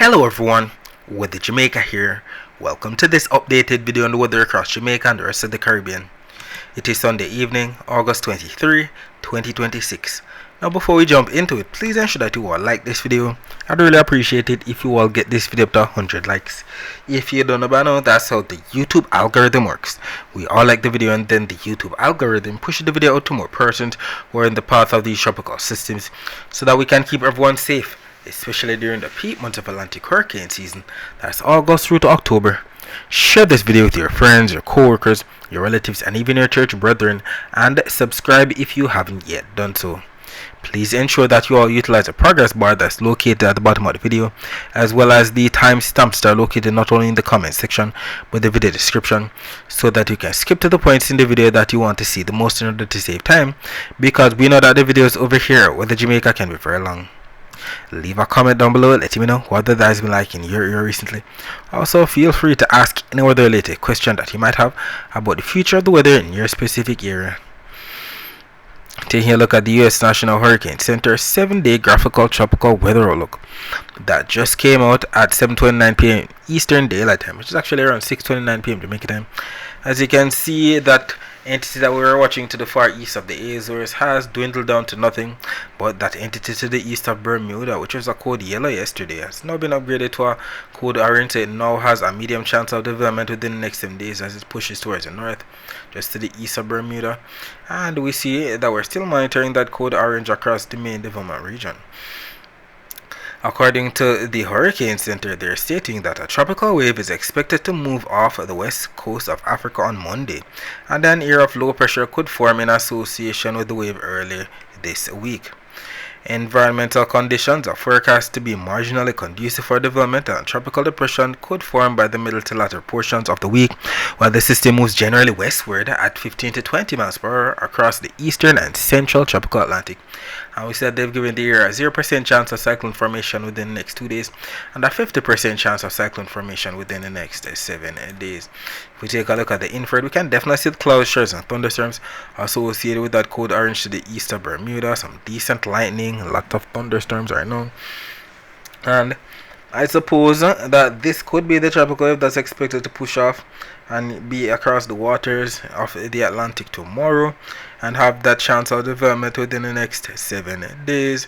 Hello everyone, with the Jamaica here. Welcome to this updated video on the weather across Jamaica and the rest of the Caribbean. It is Sunday evening, August 23, 2026. Now before we jump into it, please ensure that you all like this video. I'd really appreciate it if you all get this video up to 100 likes. If you don't know by now, that's how the YouTube algorithm works. We all like the video and then the YouTube algorithm pushes the video out to more persons who are in the path of these tropical systems so that we can keep everyone safe, especially during the peak months of Atlantic hurricane season. That's August through to October. Share this video with your friends, your co-workers, your relatives, and even your church brethren, and subscribe if you haven't yet done so. Please ensure that you all utilize the progress bar that's located at the bottom of the video, as well as the timestamps that are located not only in the comment section but the video description, so that you can skip to the points in the video that you want to see the most in order to save time, because we know that the videos over here with the Jamaica can be very long. Leave a comment down below, let me know what the has been like in your area recently. Also, feel free to ask any weather related question that you might have about the future of the weather in your specific area. Taking a look at the U.S. National Hurricane Center 7-day graphical tropical weather outlook that just came out at 7:29 p.m. Eastern Daylight Time, which is actually around 6:29 p.m. Jamaica time. As you can see, that entity that we were watching to the far east of the Azores has dwindled down to nothing, but that entity to the east of Bermuda, which was a code yellow yesterday, has now been upgraded to a code orange. So it now has a medium chance of development within the next 7 days as it pushes towards the north, just to the east of Bermuda. And we see that we're still monitoring that code orange across the main development region. According to the Hurricane Center, they're stating that a tropical wave is expected to move off the west coast of Africa on Monday, and an area of low pressure could form in association with the wave early this week. Environmental conditions are forecast to be marginally conducive for development, and tropical depression could form by the middle to latter portions of the week, while the system moves generally westward at 15 to 20 miles per hour across the eastern and central tropical Atlantic. And we said they've given the area a 0% chance of cyclone formation within the next 2 days and a 50% chance of cyclone formation within the next 7 days. If we take a look at the infrared, we can definitely see the cloud showers and thunderstorms associated with that code orange to the east of Bermuda. Some decent lightning, a lot of thunderstorms right now. And I suppose that this could be the tropical wave that's expected to push off and be across the waters of the Atlantic tomorrow and have that chance of development within the next 7 days.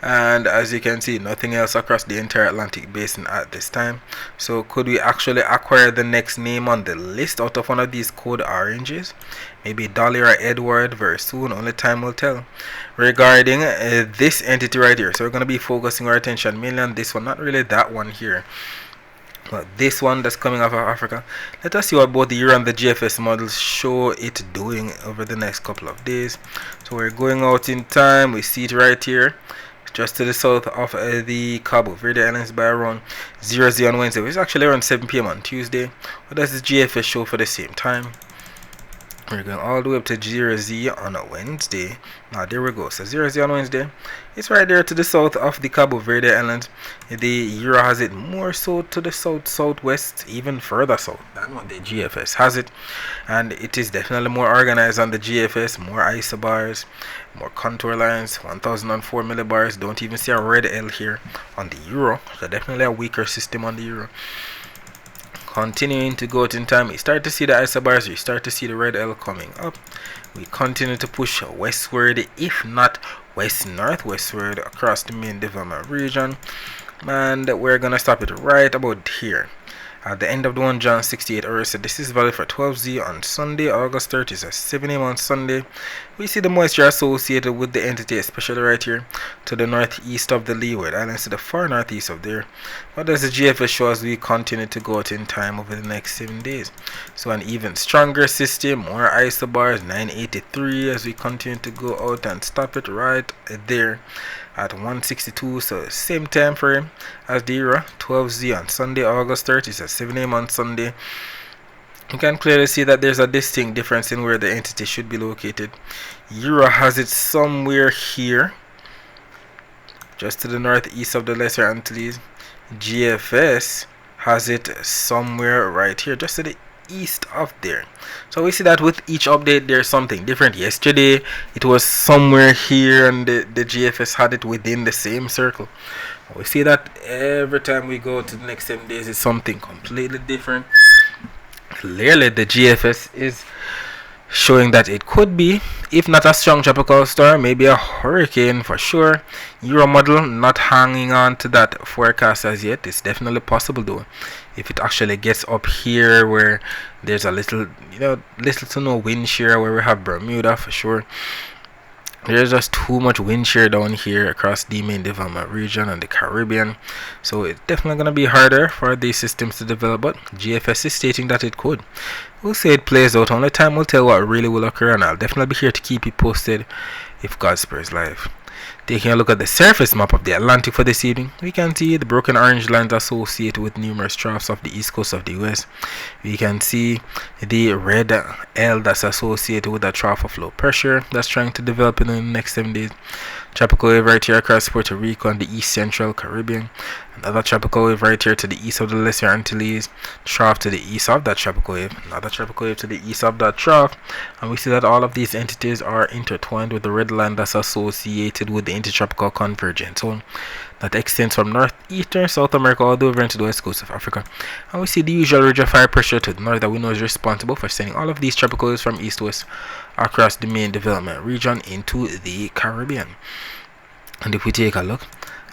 And as you can see, nothing else across the entire Atlantic basin at this time. So could we actually acquire the next name on the list out of one of these code oranges? Maybe Dolly or Edward very soon, only time will tell. Regarding this entity right here, so we're going to be focusing our attention mainly on this one, not really that one here, but this one that's coming off of Africa. Let us see what both the Euro and the GFS models show it doing over the next couple of days. So we're going out in time, we see it right here, just to the south of the Cabo Verde Islands by around 00 on Wednesday, which is actually around 7 p.m. on Tuesday. What does the GFS show for the same time? We're going all the way up to 0Z on a Wednesday. Now there we go. So 0Z on Wednesday. It's right there to the south of the Cabo Verde Islands. The Euro has it more so to the southwest, even further south than what the GFS has it. And it is definitely more organized on the GFS, more isobars, more contour lines, 1004 millibars. Don't even see a red L here on the Euro. So definitely a weaker system on the Euro. Continuing to go out in time, we start to see the isobars, we start to see the red L coming up. We continue to push westward, if not west-northwestward across the main development region. And we're going to stop it right about here. At the end of the 1 John 68 hours, so this is valid for 12Z on Sunday, August 30th, so 7 a.m. on Sunday. We see the moisture associated with the entity, especially right here to the northeast of the Leeward Islands, to the far northeast of there. What does the GFS show as we continue to go out in time over the next 7 days? So an even stronger system, more isobars, 983 as we continue to go out and stop it right there at 162, so same time frame as the Euro, 12Z on Sunday, August 30th at 7 a.m. on Sunday. You can clearly see that there's a distinct difference in where the entity should be located. Euro has it somewhere here, just to the northeast of the Lesser Antilles. GFS has it somewhere right here, just to the east of there. So we see that with each update there's something different. Yesterday it was somewhere here and the GFS had it within the same circle. We see that every time we go to the next 7 days, it's something completely different. Clearly, the GFS is showing that it could be, if not a strong tropical storm, maybe a hurricane for sure. Euro model not hanging on to that forecast as yet. It's definitely possible though, if it actually gets up here where there's a little to no wind shear, where we have Bermuda for sure. There's just too much wind shear down here across the main development region and the Caribbean, so it's definitely going to be harder for these systems to develop, but GFS is stating that it could. We'll say it plays out. Only time will tell what really will occur, and I'll definitely be here to keep you posted if God spares life. Taking a look at the surface map of the Atlantic for this evening, we can see the broken orange lines associated with numerous troughs off the east coast of the US. We can see the red L that's associated with a trough of low pressure that's trying to develop in the next 7 days. Tropical wave right here across Puerto Rico and the east central Caribbean. Another tropical wave right here to the east of the Lesser Antilles. Trough to the east of that tropical wave. Another tropical wave to the east of that trough. And we see that all of these entities are intertwined with the red line that's associated with the intertropical convergence zone that extends from northeastern South America all the way over into the west coast of Africa. And we see the usual ridge of high pressure to the north that we know is responsible for sending all of these tropical waves from east to west across the main development region into the Caribbean. And if we take a look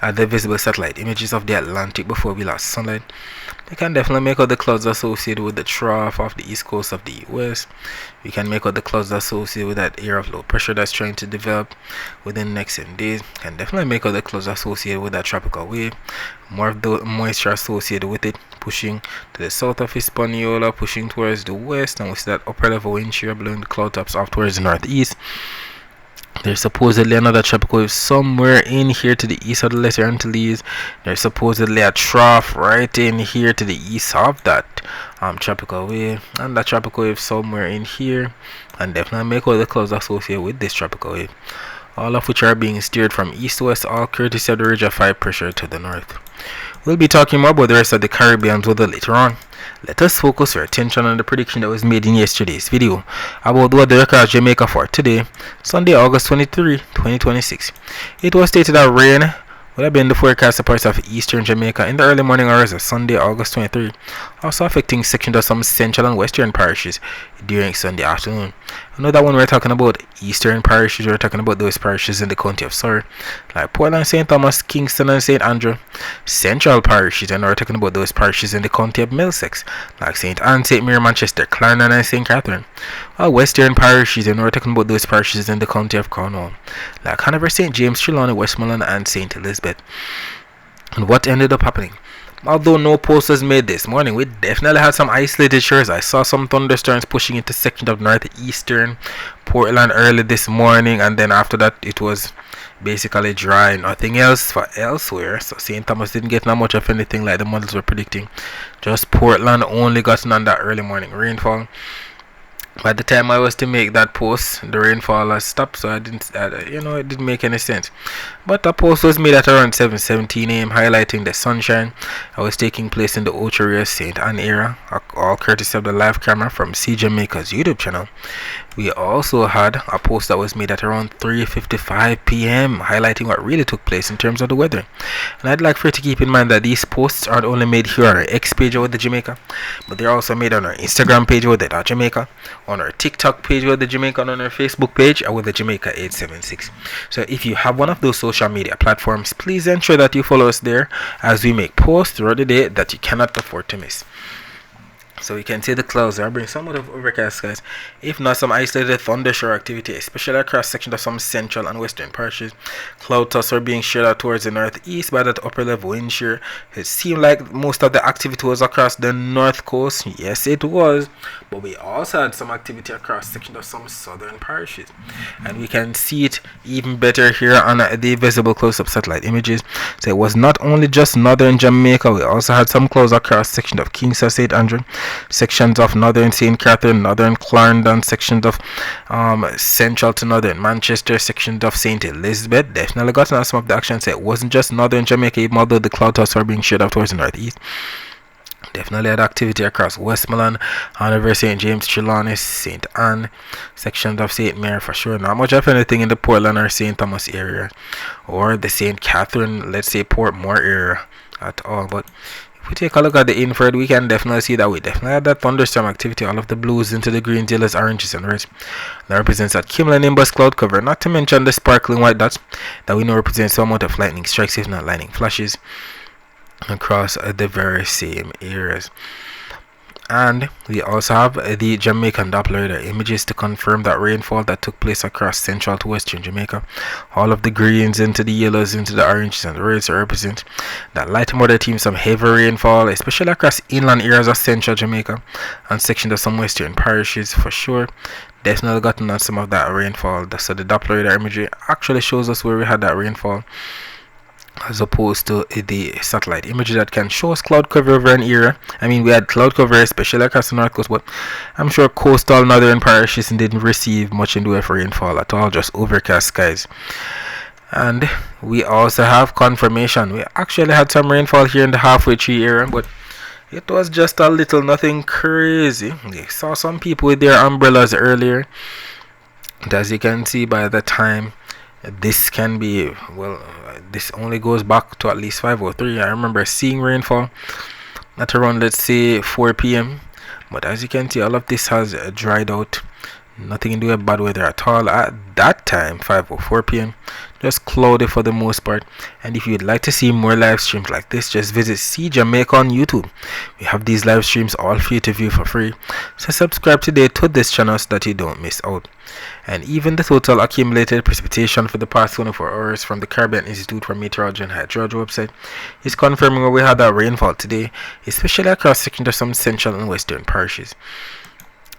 at the visible satellite images of the Atlantic before we lost sunlight, we can definitely make out the clouds associated with the trough of the east coast of the US. We can make out the clouds associated with that area of low pressure that's trying to develop within the next 7 days. We can definitely make out the clouds associated with that tropical wave. More of the moisture associated with it pushing to the south of Hispaniola, pushing towards the west, and we see that upper level wind shear blowing the cloud tops off towards the northeast. There's supposedly another tropical wave somewhere in here to the east of the Lesser Antilles. There's supposedly a trough right in here to the east of that tropical wave, and that tropical wave somewhere in here, and definitely make all the clouds associated with this tropical wave, all of which are being steered from east to west, all courtesy of the ridge of high pressure to the north. We'll be talking more about the rest of the Caribbean weather later on. Let us focus our attention on the prediction that was made in yesterday's video about the weather across Jamaica for today, Sunday, August 23, 2026. It was stated that rain would have been the forecast of parts of eastern Jamaica in the early morning hours of Sunday, August 23, also affecting sections of some central and western parishes during Sunday afternoon. I know that when we're talking about eastern parishes, we're talking about those parishes in the county of Surrey, like Portland, St. Thomas, Kingston, and St. Andrew. Central parishes, and we're talking about those parishes in the county of Middlesex, like St. Anne, St. Mary, Manchester, Clarendon, and St. Catherine. While western parishes, and we're talking about those parishes in the county of Cornwall, like Hanover, St. James, Trelawney, Westmoreland, and St. Elizabeth. And what ended up happening? Although no post was made this morning, we definitely had some isolated showers. I saw some thunderstorms pushing into sections of northeastern Portland early this morning, and then after that it was basically dry. Nothing else for elsewhere. So St. Thomas didn't get that much of anything like the models were predicting. Just Portland only got on that early morning rainfall. By the time I was to make that post, the rainfall has stopped, so it didn't make any sense. But the post was made at around 7:17 a.m. highlighting the sunshine that was taking place in the Ocho St. Anne area, all courtesy of the live camera from C Jamaica's YouTube channel. We also had a post that was made at around 3:55 p.m. highlighting what really took place in terms of the weather. And I'd like for you to keep in mind that these posts aren't only made here on our X page with the Jamaica, but they're also made on our Instagram page with the Jamaica, on our TikTok page with the Jamaica, and on our Facebook page with the Jamaica 876. So if you have one of those social media platforms, please ensure that you follow us there as we make posts throughout the day that you cannot afford to miss. So we can see the clouds are bringing somewhat of overcast skies, if not some isolated thunder shower activity, especially across sections of some central and western parishes. Cloud toss are being shared out towards the northeast by that upper level wind shear. It seemed like most of the activity was across the north coast. Yes, it was, but we also had some activity across sections of some southern parishes, and we can see it even better here on the visible close-up satellite images. So it was not only just northern Jamaica, we also had some clouds across sections of Kingston, St. Andrew, sections of northern St. Catherine, northern Clarendon, sections of central to northern Manchester, sections of St. Elizabeth. Definitely got some of the action. So it wasn't just northern Jamaica, even although the cloud tops are being shared out towards the northeast. Definitely had activity across Westmoreland, Hanover, St. James, Trelawney, St. Anne, sections of St. Mary for sure. Not much of anything in the Portland or St. Thomas area, or the St. Catherine, let's say Portmore area at all. But if we take a look at the infrared, we can definitely see that we definitely had that thunderstorm activity. All of the blues into the greens, yellows, oranges, and reds. That represents that cumulonimbus cloud cover. Not to mention the sparkling white dots that we know represents some amount of lightning strikes, if not lightning flashes, across the very same areas. And we also have the Jamaican Doppler radar images to confirm that rainfall that took place across central to western Jamaica. All of the greens into the yellows, into the oranges, and the reds represent that light moderate team some heavy rainfall, especially across inland areas of central Jamaica and sections of some western parishes for sure. Definitely gotten on some of that rainfall. So the Doppler radar imagery actually shows us where we had that rainfall, as opposed to the satellite imagery that can show us cloud cover over an area. I mean, we had cloud cover especially across the north coast, but I'm sure coastal northern parishes didn't receive much in the way of rainfall at all, just overcast skies. And we also have confirmation. We actually had some rainfall here in the halfway tree area, but it was just a little, nothing crazy. We saw some people with their umbrellas earlier, and as you can see by the time this can be, well, this only goes back to at least 5:03. I remember seeing rainfall at around, let's say, 4 p.m. But as you can see, all of this has dried out. Nothing in the way of bad weather at all at that time, 5:04 p.m. Just cloudy for the most part. And if you'd like to see more live streams like this, just visit See Jamaica on YouTube. We have these live streams all for you to view for free. So subscribe today to this channel so that you don't miss out. And even the total accumulated precipitation for the past 24 hours from the Caribbean Institute for Meteorology and Hydrology website is confirming where we had that rainfall today, especially across sections of some central and western parishes.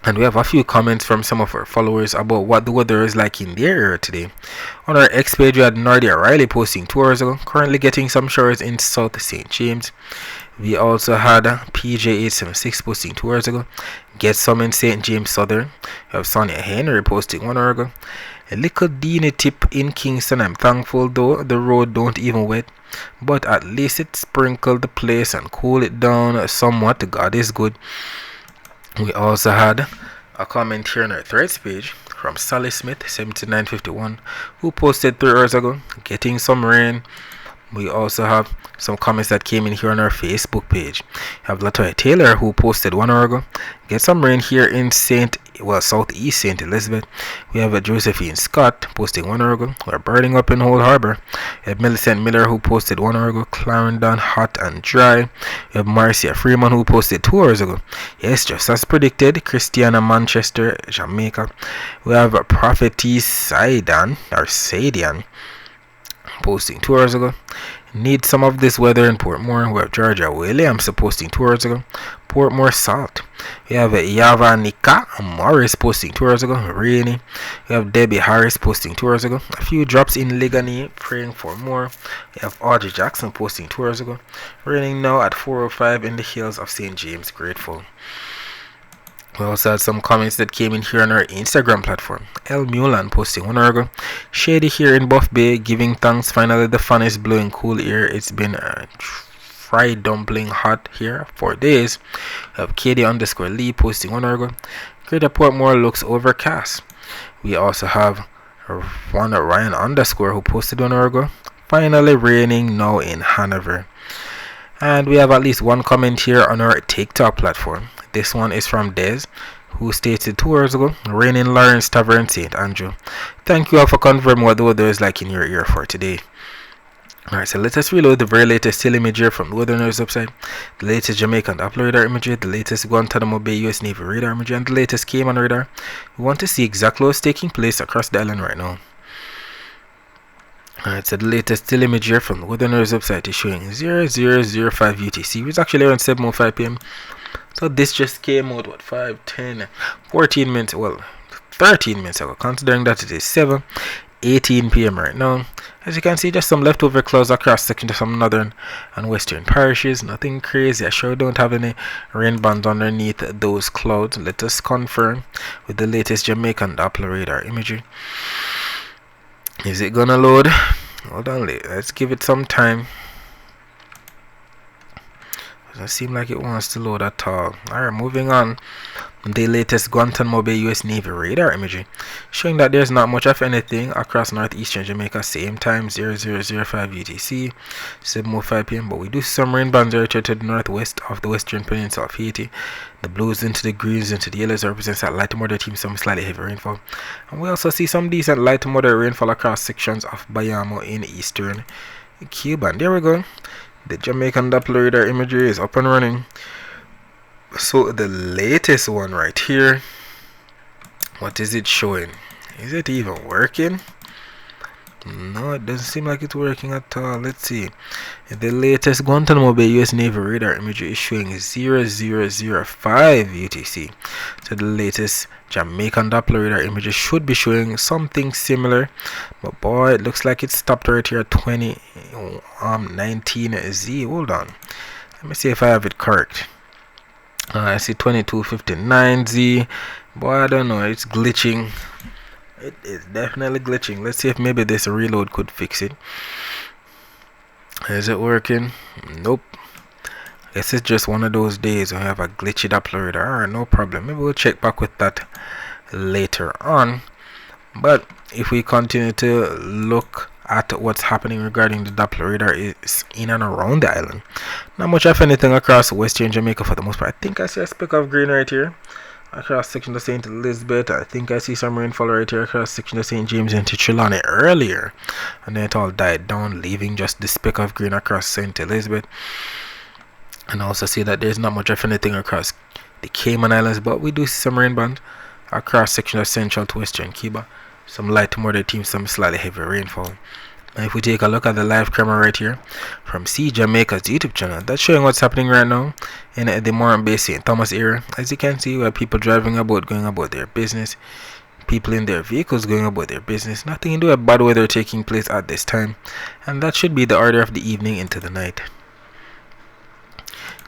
And we have a few comments from some of our followers about what the weather is like in their area today. On our X page, we had Nardia Riley posting 2 hours ago, currently getting some showers in South St. James. We also had PJ876 posting 2 hours ago, get some in St. James Southern. We have Sonia Henry posting 1 hour ago. A little Dini tip in Kingston. I'm thankful though the road don't even wet, but at least it sprinkled the place and cooled it down somewhat. God is good. We also had a comment here on our threads page from Sally Smith 7951, who posted 3 hours ago, getting some rain. We also have some comments that came in here on our Facebook page. We have Latoya Taylor, who posted 1 hour ago, get some rain here in Southeast St. Elizabeth. We have a Josephine Scott posting 1 hour ago, we're burning up in Whole Harbor. We have Millicent Miller, who posted 1 hour ago, Clarendon hot and dry. We have Marcia Freeman, who posted 2 hours ago. Yes, just as predicted, Christiana Manchester, Jamaica. We have Prophetess Saidan posting 2 hours ago. Need some of this weather in Portmore. We have Georgia Williams posting 2 hours ago. Portmore Salt. We have Yavanika Morris posting 2 hours ago. Rainy. We have Debbie Harris posting 2 hours ago. A few drops in Ligani, praying for more. We have Audrey Jackson posting 2 hours ago. Raining now at 4:05 in the hills of St. James. Grateful. We also had some comments that came in here on our Instagram platform. El Mulan posting 1 hour ago. Shady here in Buff Bay, giving thanks. Finally, the fan is blowing cool air. It's been fried dumpling hot here for days. We have Katie_Lee posting 1 hour ago. Greater Portmore looks overcast. We also have one Ryan_ who posted 1 hour ago. Finally raining now in Hanover. And we have at least one comment here on our TikTok platform. This one is from Des, who stated 2 hours ago, rain in Lawrence Tavern, St. Andrew. Thank you all for confirming what the weather is like in your ear for today. Alright, so let us reload the very latest still imagery from the Weather News website, the latest Jamaican Doppler radar imagery, the latest Guantanamo Bay US Navy radar imagery, and the latest Cayman radar. We want to see exactly what's taking place across the island right now. Alright, so the latest still image here from the Weather News website is showing 0005 UTC, which is actually around 7:05 p.m. So this just came out, 5, 10, 14 minutes, well, 13 minutes ago, considering that it is 7:18 p.m. right now. As you can see, just some leftover clouds across sections of some northern and western parishes. Nothing crazy. I sure don't have any rain bands underneath those clouds. Let us confirm with the latest Jamaican Doppler radar imagery. Is it gonna load? Hold on, let's give it some time. Doesn't seem like it wants to load at all. Alright, moving on. The latest Guantanamo Bay US Navy radar imagery showing that there's not much of anything across northeastern Jamaica. Same time, 0005 UTC, 7:05 p.m. But we do see some rain bands right here to the northwest of the western peninsula of Haiti. The blues into the greens into the yellows represents that light to moderate team, some slightly heavy rainfall. And we also see some decent light to moderate rainfall across sections of Bayamo in eastern Cuba. And there we go. The Jamaican Doppler radar imagery is up and running. So the latest one right here, what is it showing? Is it even working? No, it doesn't seem like it's working at all. Let's see. The latest Guantanamo Bay US Navy radar imagery is showing 0005 UTC. So the latest Jamaican Doppler radar imagery should be showing something similar. But boy, it looks like it stopped right here at 2019Z. Hold on. Let me see if I have it correct. I see 2259Z. Boy, I don't know. It's glitching. It is definitely glitching. Let's see if maybe this reload could fix it. Is it working? Nope. Guess it's just one of those days when I have a glitchy Doppler radar. Alright, no problem. Maybe we'll check back with that later on. But if we continue to look at what's happening regarding the Doppler radar is in and around the island. Not much of anything across western Jamaica for the most part. I think I see a speck of green right here across section of St. Elizabeth. I think I see some rainfall right here across section of St. James into Trelawney earlier, and then it all died down, leaving just the speck of green across St. Elizabeth. And I also see that there's not much of anything across the Cayman Islands, but we do see some rain band across section of central to western Cuba. Some light to moderate team, some slightly heavy rainfall. And if we take a look at the live camera right here from See Jamaica's YouTube channel, that's showing what's happening right now in the Moran Bay St. Thomas area. As you can see, we have people driving about, going about their business, people in their vehicles going about their business. Nothing to do with bad weather taking place at this time, and that should be the order of the evening into the night.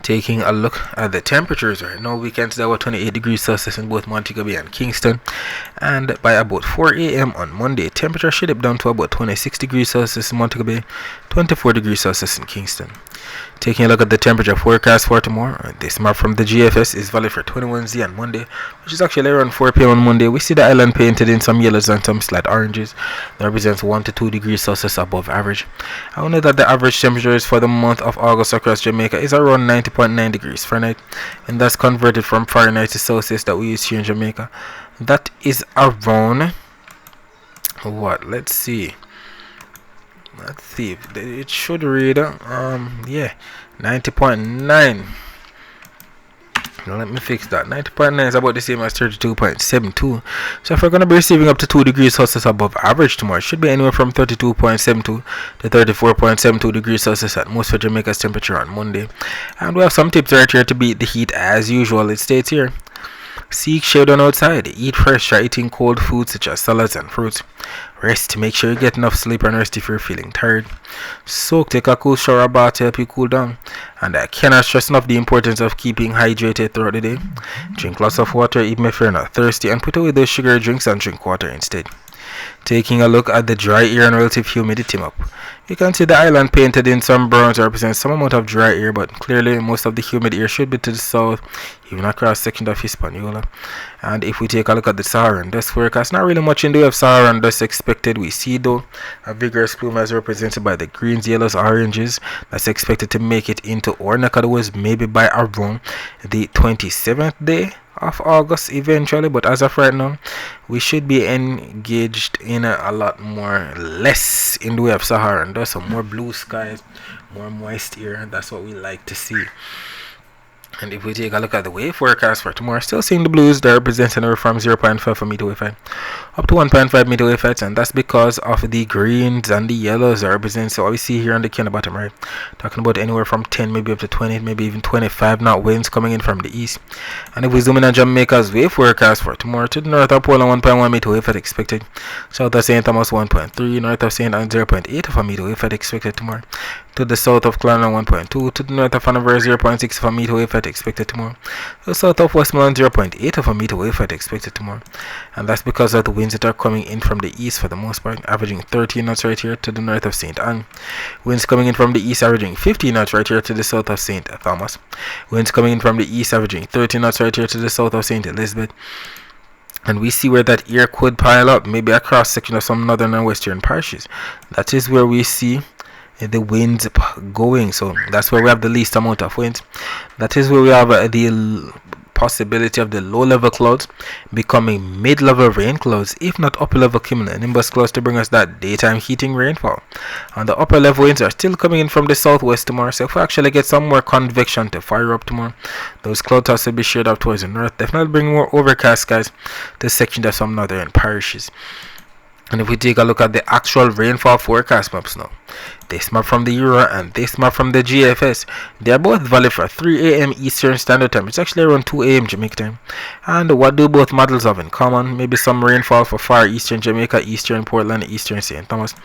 Taking a look at the temperatures right now, we can see about 28 degrees Celsius in both Montego Bay and Kingston, and by about 4 a.m. on Monday, temperature should dip down to about 26 degrees Celsius in Montego Bay, 24 degrees Celsius in Kingston. Taking a look at the temperature forecast for tomorrow, this map from the GFS is valid for 21Z on Monday, which is actually around 4 p.m. on Monday. We see the island painted in some yellows and some slight oranges. That represents 1 to 2 degrees Celsius above average. I know that the average temperatures for the month of August across Jamaica is around 90.9 degrees Fahrenheit, and that's converted from Fahrenheit to Celsius that we use here in Jamaica. That is around what? Let's see. It should read 90.9. Now let me fix that. 90.9 is about the same as 32.72. So if we're going to be receiving up to 2 degrees Celsius above average tomorrow, it should be anywhere from 32.72 to 34.72 degrees Celsius at most for Jamaica's temperature on Monday. And we have some tips right here to beat the heat as usual. It states here: seek shade on outside, eat fresh, try eating cold foods such as salads and fruits. Rest, make sure you get enough sleep and rest if you're feeling tired. Soak, take a cool shower bath to help you cool down. And I cannot stress enough the importance of keeping hydrated throughout the day. Drink lots of water even if you're not thirsty, and put away those sugary drinks and drink water instead. Taking a look at the dry air and relative humidity map, you can see the island painted in some browns represents some amount of dry air, but clearly most of the humid air should be to the south, even across sections of Hispaniola. And if we take a look at the Saharan dust forecast, not really much in the way of Saharan dust expected. We see though a vigorous plume as represented by the greens, yellows, oranges that's expected to make it into our neck of the woods maybe by around the 27th day of August eventually, but as of right now we should be engaged in a lot more less in the way of Saharan dust, so more blue skies, more moist air. That's what we like to see. And if we take a look at the wave forecast for tomorrow, still seeing the blues that represent anywhere from 0.5 for meter wave height up to 1.5 meter wave height, and that's because of the greens and the yellows that represent. So what we see here on the can bottom right, talking about anywhere from 10 maybe up to 20, maybe even 25 knot winds coming in from the east. And if we zoom in on Jamaica's wave forecast for tomorrow, to the north of Poland 1.1 meter wave height expected, south of St. Thomas 1.3, north of St. Anne 0.8 of a meter wave height expected tomorrow. To the south of Clarendon 1.2, to the north of Hanover 0.6 of a meter wave height expected tomorrow. To the south of Westmoreland 0.8 of a meter wave height expected tomorrow. And that's because of the winds that are coming in from the east for the most part, averaging 13 knots right here to the north of St. Anne. Winds coming in from the east averaging 15 knots right here to the south of St. Thomas. Winds coming in from the east averaging 13 knots right here to the south of St. Elizabeth. And we see where that air could pile up, maybe a cross section of some northern and western parishes. That is where we see the winds going. So that's where we have the least amount of wind. That is where we have the possibility of the low-level clouds becoming mid-level rain clouds, if not upper-level cumulonimbus clouds, to bring us that daytime heating rainfall. And the upper-level winds are still coming in from the southwest tomorrow, so if we actually get some more convection to fire up tomorrow, those clouds also be shared up towards the north, definitely bring more overcast skies to sections of some northern parishes. And if we take a look at the actual rainfall forecast maps now, this map from the Euro and this map from the GFS, they are both valid for 3 a.m. Eastern Standard Time. It's actually around 2 a.m. Jamaica time. And what do both models have in common? Maybe some rainfall for far eastern Jamaica, eastern Portland, eastern St. Thomas.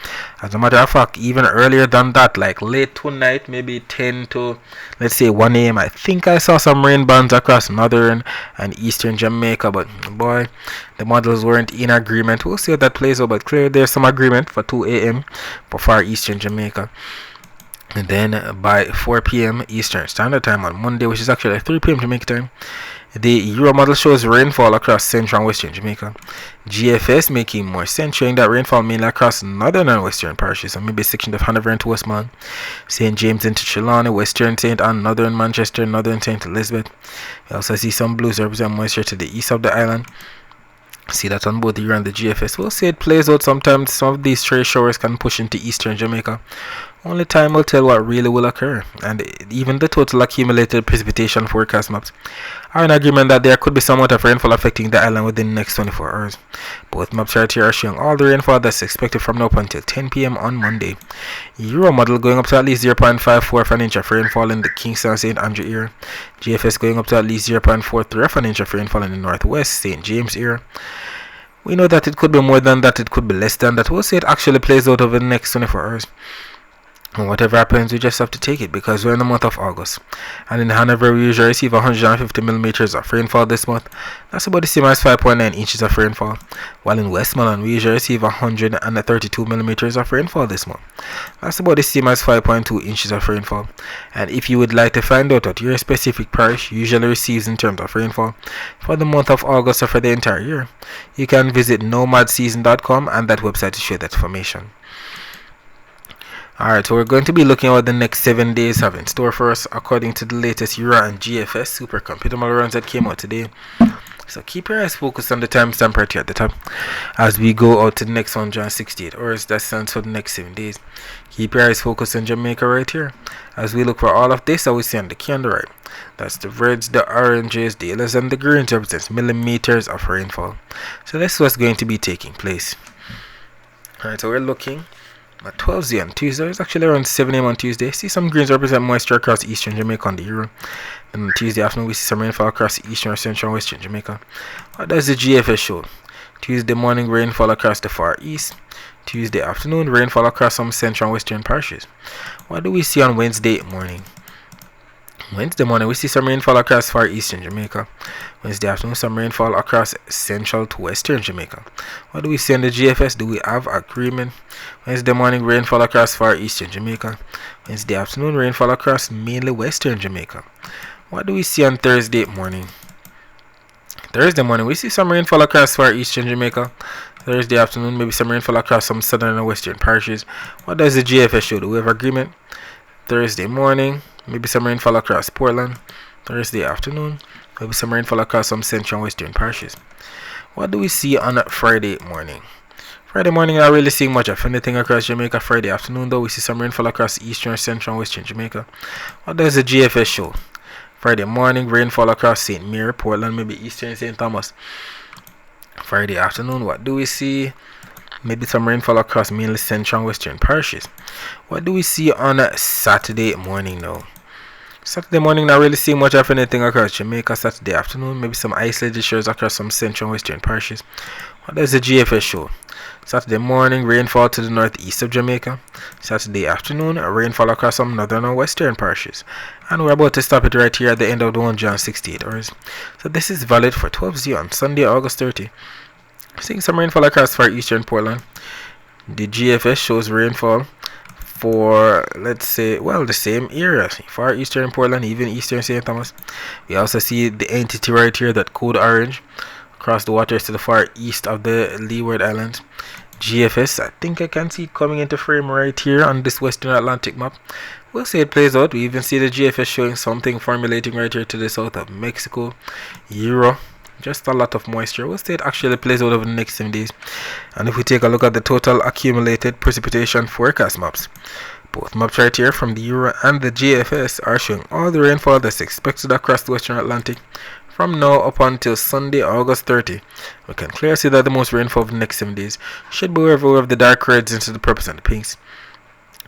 As a matter of fact, even earlier than that, like late tonight, maybe 10 to let's say 1 a.m. I think I saw some rain bands across northern and eastern Jamaica, but boy, the models weren't in agreement. We'll see how that plays out, but clearly there's some agreement for 2 a.m. for far eastern Jamaica. And then by 4 p.m. Eastern Standard Time on Monday, which is actually 3 p.m. Jamaica time, the Euro model shows rainfall across central and western Jamaica. GFS making more sense, showing that rainfall mainly across northern and western parishes, and maybe sections of Hanover into Westmoreland, St. James into Trelawney, western St. Anne, northern Manchester, northern St. Elizabeth. We also see some blues represent moisture to the east of the island. See that on both the Euro and the GFS. We'll see it plays out. Sometimes some of these stray showers can push into eastern Jamaica. Only time will tell what really will occur. And even the total accumulated precipitation forecast maps are in agreement that there could be somewhat of rainfall affecting the island within the next 24 hours. Both maps right here are showing all the rainfall that's expected from now up until 10 p.m. on Monday. Euro model going up to at least 0.54 for an inch of rainfall in the Kingston St. Andrew area. GFS going up to at least 0.43 for an inch of rainfall in the northwest St. James area. We know that it could be more than that, it could be less than that. We'll see it actually plays out over the next 24 hours. And whatever happens, we just have to take it because we're in the month of August. And in Hanover, we usually receive 150 millimeters of rainfall this month. That's about the same as 5.9 inches of rainfall. While in Westmoreland, we usually receive 132 millimeters of rainfall this month. That's about the same as 5.2 inches of rainfall. And if you would like to find out what your specific parish usually receives in terms of rainfall for the month of August or for the entire year, you can visit nomadseason.com, and that website to share that information. Alright, so we're going to be looking at what the next 7 days have in store for us according to the latest Euro and GFS supercomputer model runs that came out today. So keep your eyes focused on the timestamp right here at the top as we go out to the next 168 hours. That stands for the next 7 days. Keep your eyes focused on Jamaica right here as we look for all of this that we see on the key on the right. That's the reds, the oranges, the yellows, and the greens represents millimeters of rainfall. So that's what's going to be taking place. Alright, so we're looking at 12 on Tuesday. It's actually around 7 a.m. on Tuesday. See some greens represent moisture across eastern Jamaica on the Euro. And on Tuesday afternoon, we see some rainfall across eastern, central, and western Jamaica. What does the GFS show? Tuesday morning, rainfall across the far east. Tuesday afternoon, rainfall across some central and western parishes. What do we see on Wednesday morning? Wednesday morning, we see some rainfall across far eastern Jamaica. Wednesday afternoon, some rainfall across central to western Jamaica. What do we see in the GFS? Do we have agreement? Wednesday morning, rainfall across far eastern Jamaica. Wednesday afternoon, rainfall across mainly western Jamaica. What do we see on Thursday morning? Thursday morning, we see some rainfall across far eastern Jamaica. Thursday afternoon, maybe some rainfall across some southern and western parishes. What does the GFS show? Do we have agreement? Thursday morning, maybe some rainfall across Portland. Thursday afternoon, maybe some rainfall across some central and western parishes. What do we see on Friday morning? Friday morning, not really seeing much of anything across Jamaica. Friday afternoon, though, we see some rainfall across eastern, central, and western Jamaica. What does the GFS show? Friday morning, rainfall across St. Mary, Portland, maybe eastern St. Thomas. Friday afternoon, what do we see? Maybe some rainfall across mainly central and western parishes. What do we see on Saturday morning now? Saturday morning, not really seeing much of anything across Jamaica. Saturday afternoon, maybe some isolated showers across some central and western parishes. What does the GFS show? Saturday morning, rainfall to the northeast of Jamaica. Saturday afternoon, rainfall across some northern and western parishes. And we're about to stop it right here at the end of the 168 hours. So this is valid for 12 on Sunday, August 30. Seeing some rainfall across far eastern Portland. The GFS shows rainfall for, let's say, well, the same areas, far eastern Portland, even eastern St. Thomas. We also see the entity right here, that code orange, across the waters to the far east of the Leeward Islands. GFS, I think I can see it coming into frame right here on this Western Atlantic map. We'll see it plays out. We even see the GFS showing something formulating right here to the south of Mexico. Euro, just a lot of moisture. We'll see it actually plays out over the next 7 days. And if we take a look at the total accumulated precipitation forecast maps, both maps right here from the Euro and the GFS are showing all the rainfall that's expected across the Western Atlantic from now up until Sunday, August 30. We can clearly see that the most rainfall of the next 7 days should be wherever we have the dark reds into the purples and the pinks.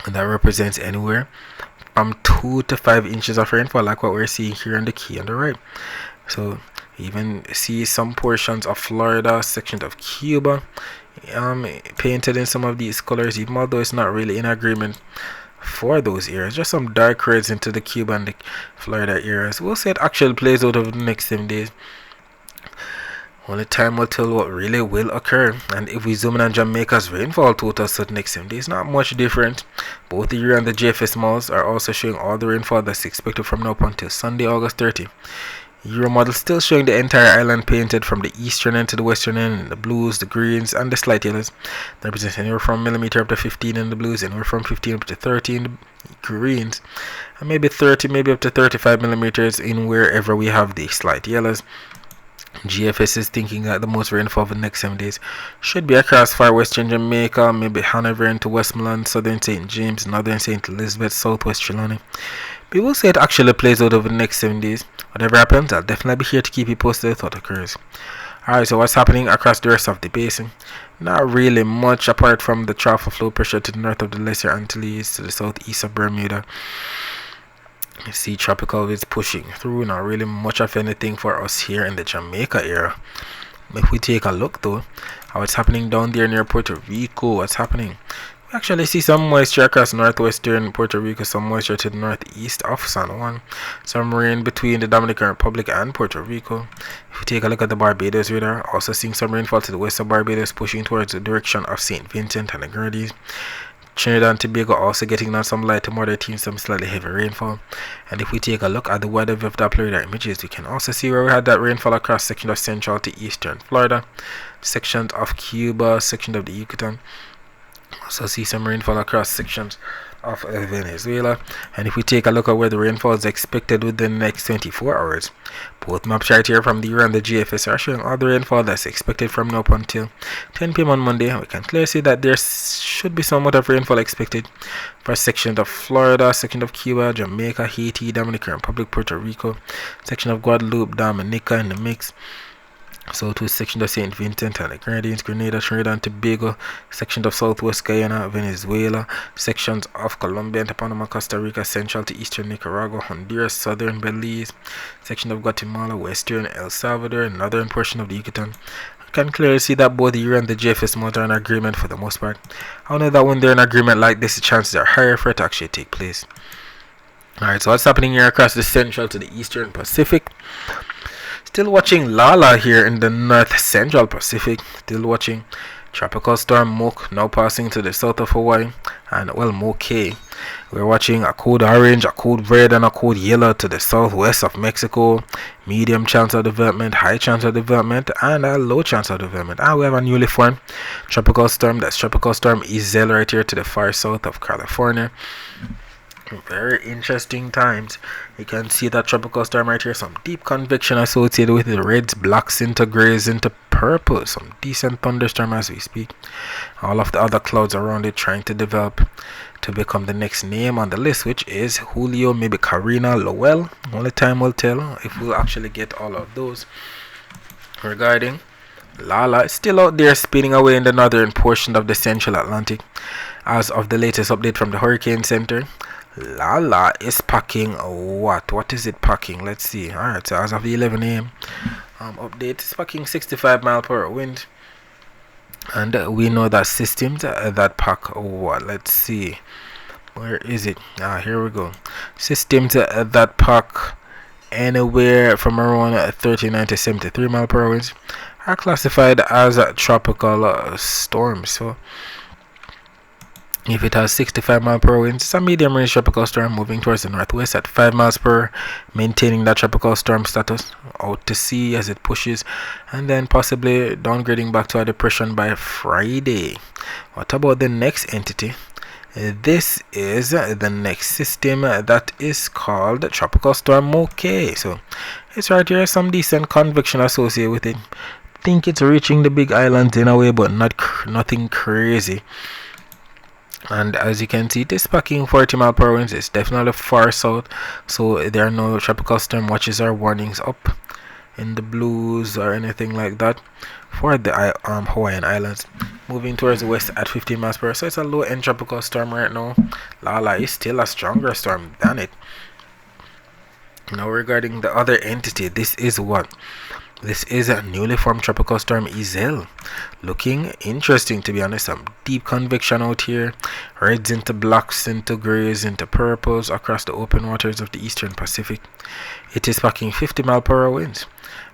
And that represents anywhere from 2 to 5 inches of rainfall, like what we're seeing here on the key on the right. So even see some portions of Florida, sections of Cuba, painted in some of these colors, even although it's not really in agreement for those areas. Just some dark reds into the Cuba and the Florida areas. We'll say it actually plays out over the next 7 days. Only time will tell what really will occur. And if we zoom in on Jamaica's rainfall totals for the next 7 days, not much different. Both the Euro and the GFS models are also showing all the rainfall that's expected from now up until Sunday, August 30. Euro model still showing the entire island painted from the eastern end to the western end in the blues, the greens, and the slight yellows. That represents anywhere from millimeter up to 15 in the blues, anywhere from 15 up to 30 in the greens, and maybe 30, maybe up to 35 millimeters in wherever we have the slight yellows. GFS is thinking that the most rainfall for the next 7 days should be across far western Jamaica, maybe Hanover into Westmoreland, southern St. James, northern St. Elizabeth, southwest Trelawney. We will say it actually plays out over the next 7 days. Whatever happens, I'll definitely be here to keep you posted if what occurs. Alright, so what's happening across the rest of the basin? Not really much apart from the trough of low pressure to the north of the Lesser Antilles, to the southeast of Bermuda. You see tropical winds pushing through. Not really much of anything for us here in the Jamaica area. If we take a look though, how it's happening down there near Puerto Rico, what's happening? We actually see some moisture across northwestern Puerto Rico, some moisture to the northeast of San Juan, some rain between the Dominican Republic and Puerto Rico. If we take a look at the Barbados radar, also seeing some rainfall to the west of Barbados, pushing towards the direction of St. Vincent and the Grenadines. Trinidad and Tobago also getting on some light to moderate to some slightly heavy rainfall. And if we take a look at the weather with Doppler radar images, we can also see where we had that rainfall across sections of central to eastern Florida, sections of Cuba, sections of the Yucatan. Also see some rainfall across sections of Venezuela. And if we take a look at where the rainfall is expected within the next 24 hours, both maps right here from the Euro and the GFS are showing all the rainfall that's expected from now up until 10 p.m. on Monday. We can clearly see that there should be somewhat of rainfall expected for sections of Florida, section of Cuba, Jamaica, Haiti, Dominican Republic, Puerto Rico, section of Guadeloupe, Dominica in the mix. So to section of St. Vincent and the Grenadines, Grenada, Trinidad and Tobago, sections of Southwest Guyana, Venezuela, sections of Colombia and Panama, Costa Rica, central to eastern Nicaragua, Honduras, southern Belize, section of Guatemala, western El Salvador, northern portion of the Yucatan. You can clearly see that both the Euro and the GFS modes are in agreement for the most part. I know that when they're in agreement like this, the chances are higher for it to actually take place. Alright, so what's happening here across the central to the eastern Pacific? Still watching Lala here in the north central Pacific. Still watching Tropical Storm Moke now passing to the south of Hawaii. And well, Moke. We're watching a code orange, a code red, and a code yellow to the southwest of Mexico. Medium chance of development, high chance of development, and a low chance of development. And we have a newly formed tropical storm. That's Tropical Storm Isel right here to the far south of California. Very interesting times. You can see that tropical storm right here, some deep convection associated with the reds, blacks into grays into purple, some decent thunderstorm as we speak. All of the other clouds around it trying to develop to become the next name on the list, which is Julio, maybe Karina, Lowell. Only time will tell if we'll actually get all of those. Regarding Lala, it's still out there spinning away in the northern portion of the central Atlantic. As of the latest update from the Hurricane Center, Lala is packing what is it packing? Let's see. Alright, so as of the 11 a.m. Update, it's packing 65 mile per hour wind, And we know that systems that pack what, let's see, where is it? Here we go. Systems that pack anywhere from around 39 to 73 mile per hour winds are classified as tropical storms. So if it has 65 mile per hour winds, it's a medium range tropical storm moving towards the northwest at 5 miles per hour, maintaining that tropical storm status out to sea as it pushes, and then possibly downgrading back to a depression by Friday. What about the next entity? This is the next system that is called Tropical Storm OK. So it's right here, some decent convection associated with it. Think it's reaching the big islands in a way, but nothing crazy. And as you can see, it is packing 40 mile per hour winds. It's definitely far south, so there are no tropical storm watches or warnings up in the blues or anything like that for the Hawaiian Islands. Moving towards the west at 15 miles per hour, so it's a low end tropical storm right now. Lala is still a stronger storm than it. Now regarding the other entity, this is a newly formed tropical storm Isel. Looking interesting, to be honest. Some deep convection out here. Reds into blacks into grays into purples across the open waters of the eastern Pacific. It is packing 50 mile per hour winds.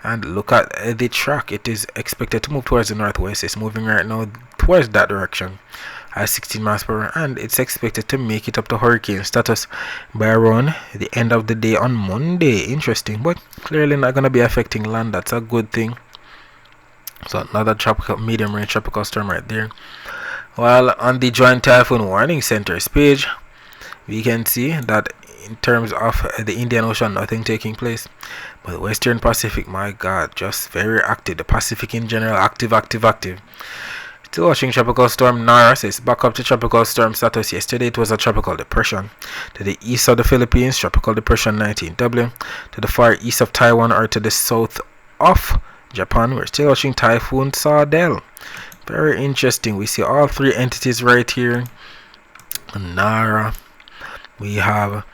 And look at the track. It is expected to move towards the northwest. It's moving right now towards that direction at 16 miles per hour, and it's expected to make it up to hurricane status by around the end of the day on Monday. Interesting, but clearly not going to be affecting land. That's a good thing. So another tropical medium range tropical storm right there. While on the Joint Typhoon Warning Center's page, we can see that in terms of the Indian Ocean, nothing taking place, but the Western Pacific, my God, just very active. The Pacific in general, active. Still watching Tropical Storm Nara, so it's back up to Tropical Storm status. Yesterday it was a Tropical Depression. To the east of the Philippines, Tropical Depression 19W. To the far east of Taiwan or to the south of Japan, we're still watching Typhoon Sardel. Very interesting. We see all three entities right here. Nara. We have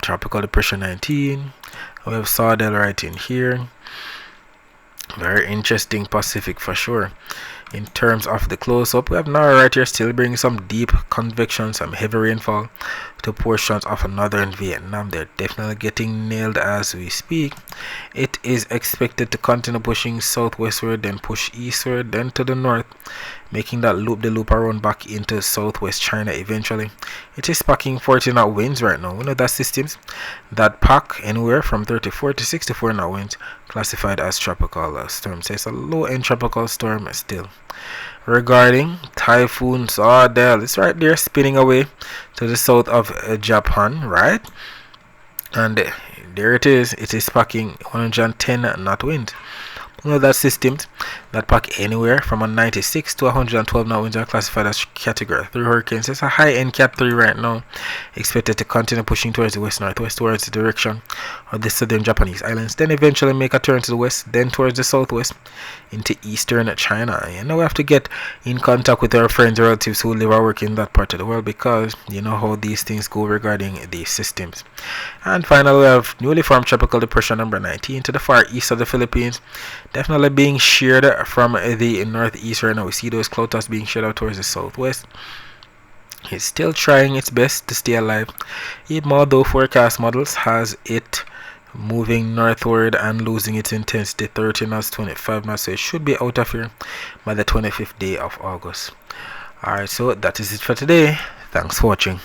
Tropical Depression 19. We have Sardel right in here. Very interesting Pacific for sure. In terms of the close-up, we have Nara right here still bringing some deep convection, some heavy rainfall to portions of northern Vietnam. They're definitely getting nailed as we speak. It is expected to continue pushing southwestward, then push eastward, then to the north, making that loop around back into southwest China eventually. It is packing 40 knot winds right now. We know that systems that pack anywhere from 34 to 64 knot winds classified as tropical storm. So it's a low-end tropical storm still. Regarding Typhoon Sardel, it's right there spinning away to the south of Japan, right? And there it is. It is packing 110 knot winds. You know that systems that pack anywhere from a 96 to 112 knot winds are classified as category 3 hurricanes. It's a high-end cat 3 right now, expected to continue pushing towards the west-northwest towards the direction of the southern Japanese islands, then eventually make a turn to the west, then towards the southwest into eastern China. And now we have to get in contact with our friends and relatives who live or work in that part of the world, because you know how these things go regarding these systems. And finally, we have newly formed tropical depression number 19 to the far east of the Philippines, definitely being sheared from the northeast right now. We see those clouds being sheared out towards the southwest. It's still trying its best to stay alive, even although forecast models has it moving northward and losing its intensity 30 knots, 25 knots, so it should be out of here by the 25th day of August. Alright, so that is it for today. Thanks for watching.